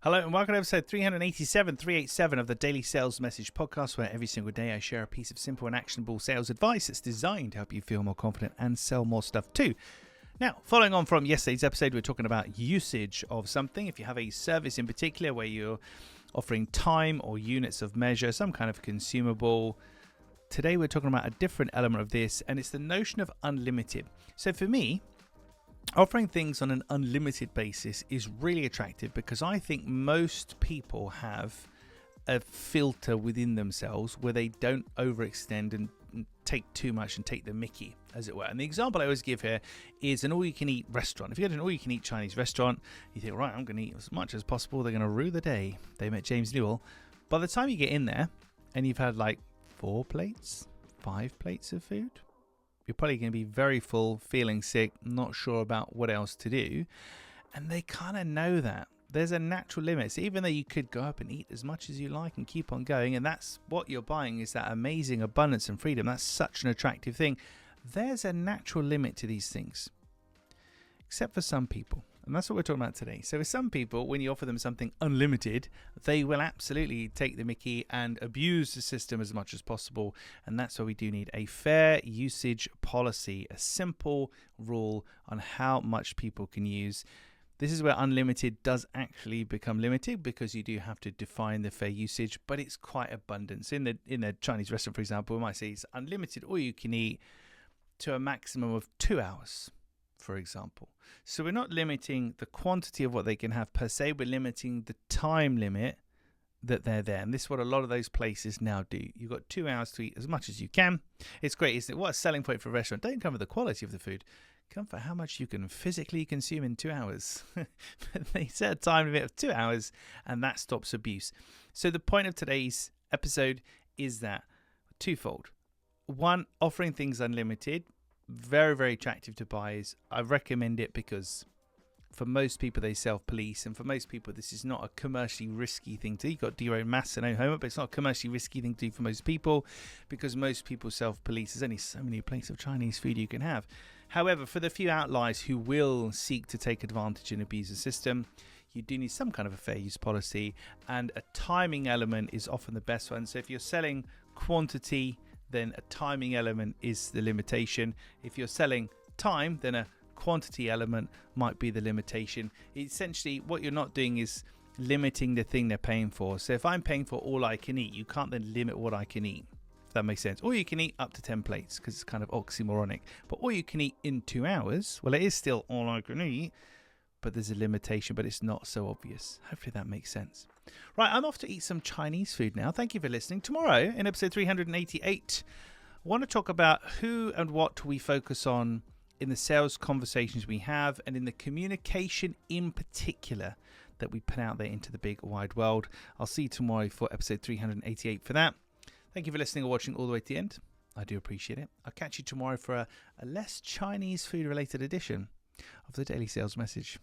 Hello and welcome to episode 387 of the Daily Sales Message podcast, where every single day I share a piece of simple and actionable sales advice that's designed to help you feel more confident and sell more stuff too. Now, following on from yesterday's episode, we're talking about usage of something. If you have a service in particular where you're offering time or units of measure, some kind of consumable, today we're talking about a different element of this, and it's the notion of unlimited. So for me, offering things on an unlimited basis is really attractive because I think most people have a filter within themselves where they don't overextend and take too much and take the mickey, as it were. And the example I always give here is an all-you-can-eat restaurant. If you go to an all-you-can-eat Chinese restaurant, you think, right, I'm going to eat as much as possible. They're going to rue the day they met James Newell. By the time you get in there and you've had like 4 plates, 5 plates of food, you're probably going to be very full, feeling sick, not sure about what else to do. And they kind of know that. There's a natural limit. So even though you could go up and eat as much as you like and keep on going, and that's what you're buying, is that amazing abundance and freedom. That's such an attractive thing. There's a natural limit to these things, except for some people. And that's what we're talking about today. So with some people, when you offer them something unlimited, they will absolutely take the mickey and abuse the system as much as possible. And that's why we do need a fair usage policy, a simple rule on how much people can use. This is where unlimited does actually become limited, because you do have to define the fair usage, but it's quite abundant. So in the Chinese restaurant, for example, we might say it's unlimited, or you can eat to a maximum of 2 hours, for example. So we're not limiting the quantity of what they can have per se, we're limiting the time limit that they're there. And this is what a lot of those places now do. You've got 2 hours to eat as much as you can. It's great, isn't it? What a selling point for a restaurant. Don't come for the quality of the food, come for how much you can physically consume in 2 hours. But they set a time limit of 2 hours, and that stops abuse. So the point of today's episode is that twofold. One, offering things unlimited, very, very attractive to buyers. I recommend it because for most people they self-police, and for most people this is not a commercially risky thing to do. You've got to do your own maths and own homework, but it's not a commercially risky thing to do for most people, because most people self-police. There's only so many plates of Chinese food you can have. However, for the few outliers who will seek to take advantage and abuse the system, you do need some kind of a fair use policy, and a timing element is often the best one. So if you're selling quantity, then a timing element is the limitation. If you're selling time, then a quantity element might be the limitation. Essentially, what you're not doing is limiting the thing they're paying for. So if I'm paying for all I can eat, you can't then limit what I can eat, if that makes sense. Or you can eat up to 10 plates, because it's kind of oxymoronic. But all you can eat in 2 hours, well, it is still all I can eat, but there's a limitation, but it's not so obvious. Hopefully that makes sense. Right, I'm off to eat some Chinese food now. Thank you for listening. Tomorrow, in episode 388, I want to talk about who and what we focus on in the sales conversations we have, and in the communication in particular that we put out there into the big wide world. I'll see you tomorrow for episode 388 for that. Thank you for listening or watching all the way to the end. I do appreciate it. I'll catch you tomorrow for a less Chinese food related edition of the Daily Sales Message.